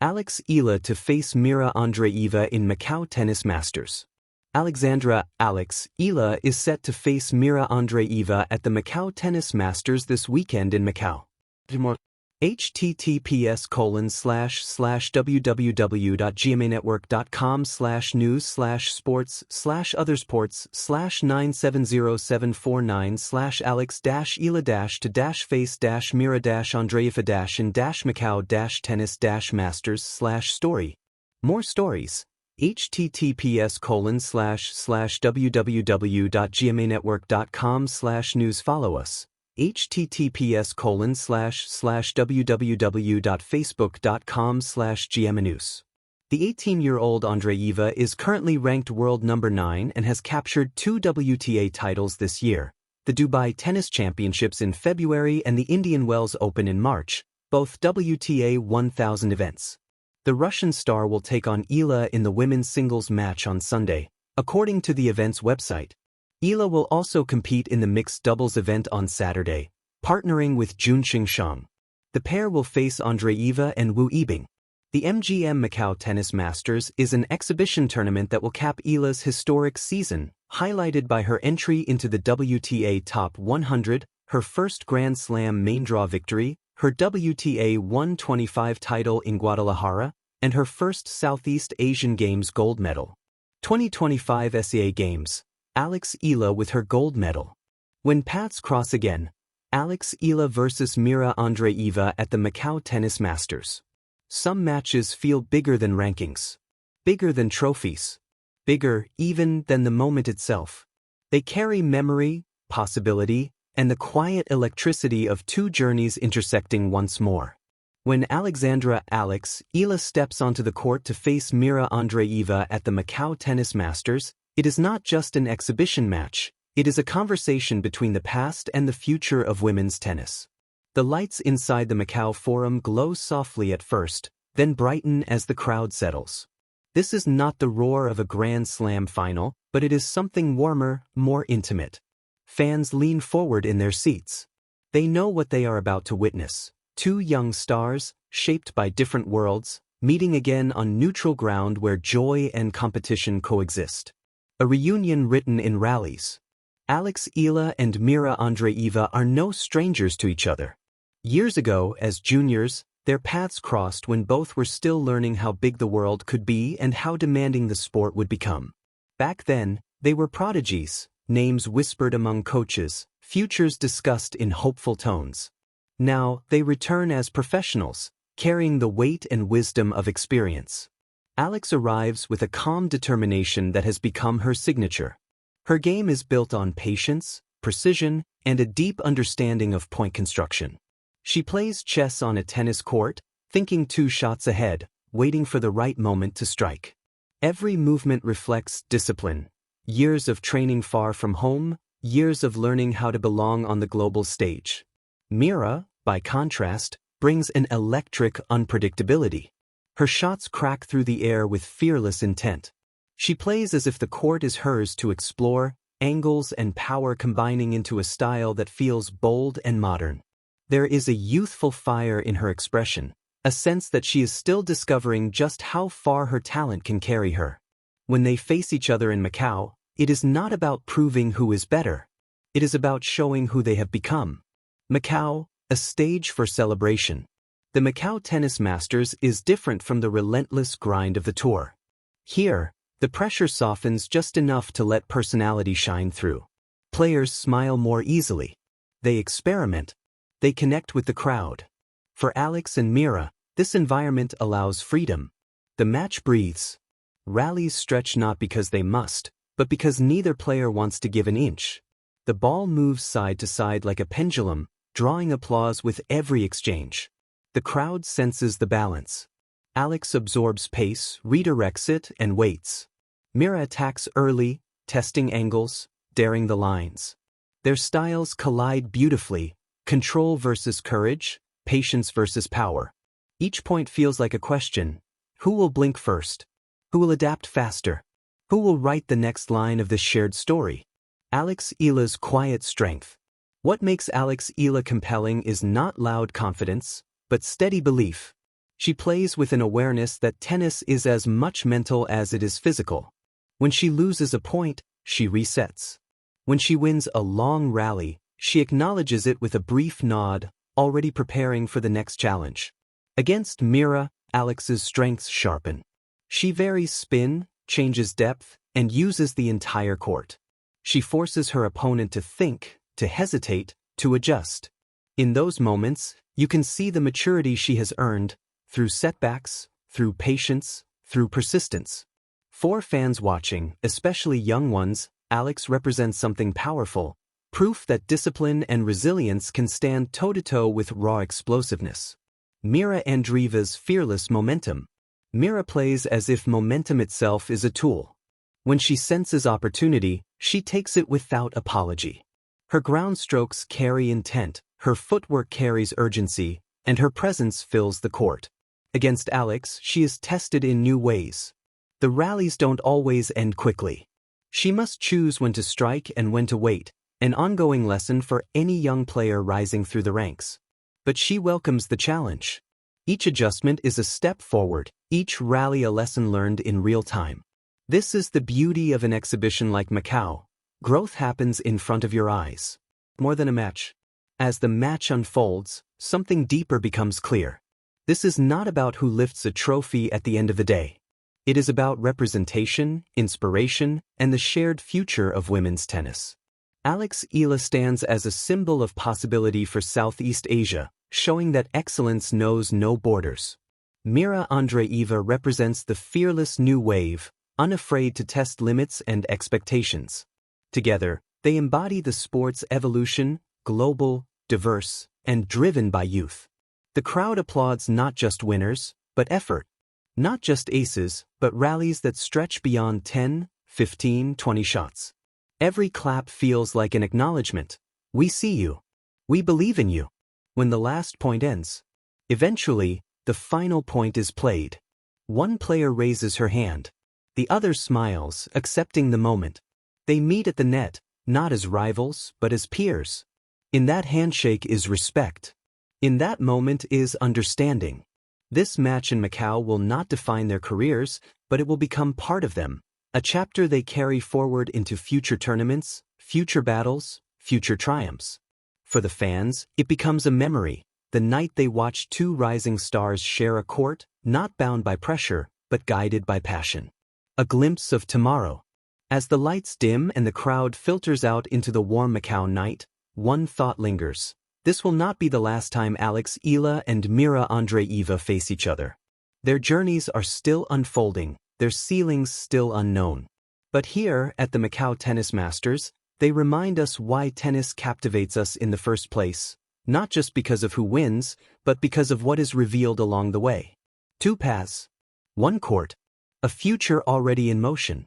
Alex Eala to face Mirra Andreeva in Macau Tennis Masters. Alex Eala is set to face Mirra Andreeva at the Macau Tennis Masters this weekend in Macau. https://www.gmanet.com/news/sports/others sports/alex-eala-tennis-masters/story. More stories. https://www.gmanetwork.com/news. Follow us. https://www.facebook.com/gmanews. The 18-year-old Andreeva is currently ranked world number 9 and has captured 2 WTA titles this year, the Dubai Tennis Championships in February and the Indian Wells Open in March, both WTA 1000 events. The Russian star will take on Eala in the women's singles match on Sunday, according to the event's website. Eala will also compete in the mixed doubles event on Saturday, partnering with Junxing Shang. The pair will face Andreeva and Wu Yibing. The MGM Macau Tennis Masters is an exhibition tournament that will cap Eala's historic season, highlighted by her entry into the WTA Top 100, her first Grand Slam main draw victory, her WTA 125 title in Guadalajara, and her first Southeast Asian Games gold medal. 2025 SEA Games, Alex Eala with her gold medal. When paths cross again, Alex Eala versus Mirra Andreeva at the Macau Tennis Masters. Some matches feel bigger than rankings, bigger than trophies, bigger even than the moment itself. They carry memory, possibility, and the quiet electricity of 2 journeys intersecting once more. When Alex Eala steps onto the court to face Mirra Andreeva at the Macau Tennis Masters, it is not just an exhibition match, it is a conversation between the past and the future of women's tennis. The lights inside the Macau Forum glow softly at first, then brighten as the crowd settles. This is not the roar of a Grand Slam final, but it is something warmer, more intimate. Fans lean forward in their seats. They know what they are about to witness. 2 young stars, shaped by different worlds, meeting again on neutral ground where joy and competition coexist. A reunion written in rallies. Alex Eala and Mirra Andreeva are no strangers to each other. Years ago, as juniors, their paths crossed when both were still learning how big the world could be and how demanding the sport would become. Back then, they were prodigies, names whispered among coaches, futures discussed in hopeful tones. Now, they return as professionals, carrying the weight and wisdom of experience. Alex arrives with a calm determination that has become her signature. Her game is built on patience, precision, and a deep understanding of point construction. She plays chess on a tennis court, thinking 2 shots ahead, waiting for the right moment to strike. Every movement reflects discipline. Years of training far from home, years of learning how to belong on the global stage. Mirra, by contrast, brings an electric unpredictability. Her shots crack through the air with fearless intent. She plays as if the court is hers to explore, angles and power combining into a style that feels bold and modern. There is a youthful fire in her expression, a sense that she is still discovering just how far her talent can carry her. When they face each other in Macau, it is not about proving who is better. It is about showing who they have become. Macau, a stage for celebration. The Macau Tennis Masters is different from the relentless grind of the tour. Here, the pressure softens just enough to let personality shine through. Players smile more easily. They experiment. They connect with the crowd. For Alex and Mirra, this environment allows freedom. The match breathes. Rallies stretch not because they must, but because neither player wants to give an inch. The ball moves side to side like a pendulum, drawing applause with every exchange. The crowd senses the balance. Alex absorbs pace, redirects it, and waits. Mirra attacks early, testing angles, daring the lines. Their styles collide beautifully, control versus courage, patience versus power. Each point feels like a question. Who will blink first? Who will adapt faster? Who will write the next line of this shared story? Alex Eala's quiet strength. What makes Alex Eala compelling is not loud confidence, but steady belief. She plays with an awareness that tennis is as much mental as it is physical. When she loses a point, she resets. When she wins a long rally, she acknowledges it with a brief nod, already preparing for the next challenge. Against Mirra, Alex's strengths sharpen. She varies spin, changes depth, and uses the entire court. She forces her opponent to think, to hesitate, to adjust. In those moments, you can see the maturity she has earned, through setbacks, through patience, through persistence. For fans watching, especially young ones, Alex represents something powerful, proof that discipline and resilience can stand toe-to-toe with raw explosiveness. Mirra Andreeva's fearless momentum. Mirra plays as if momentum itself is a tool. When she senses opportunity, she takes it without apology. Her ground strokes carry intent, her footwork carries urgency, and her presence fills the court. Against Alex, she is tested in new ways. The rallies don't always end quickly. She must choose when to strike and when to wait, an ongoing lesson for any young player rising through the ranks. But she welcomes the challenge. Each adjustment is a step forward, each rally a lesson learned in real time. This is the beauty of an exhibition like Macau. Growth happens in front of your eyes. More than a match. As the match unfolds, something deeper becomes clear. This is not about who lifts a trophy at the end of the day. It is about representation, inspiration, and the shared future of women's tennis. Alex Eala stands as a symbol of possibility for Southeast Asia, showing that excellence knows no borders. Mirra Andreeva represents the fearless new wave, unafraid to test limits and expectations. Together, they embody the sport's evolution, global, diverse, and driven by youth. The crowd applauds not just winners, but effort. Not just aces, but rallies that stretch beyond 10, 15, 20 shots. Every clap feels like an acknowledgement. We see you. We believe in you. When the last point ends, eventually, the final point is played. One player raises her hand. The other smiles, accepting the moment. They meet at the net, not as rivals, but as peers. In that handshake is respect. In that moment is understanding. This match in Macau will not define their careers, but it will become part of them, a chapter they carry forward into future tournaments, future battles, future triumphs. For the fans, it becomes a memory, the night they watched two rising stars share a court, not bound by pressure, but guided by passion. A glimpse of tomorrow. As the lights dim and the crowd filters out into the warm Macau night, one thought lingers. This will not be the last time Alex Eala and Mirra Andreeva face each other. Their journeys are still unfolding, their ceilings still unknown. But here, at the Macau Tennis Masters, they remind us why tennis captivates us in the first place, not just because of who wins, but because of what is revealed along the way. Two paths. One court. A future already in motion.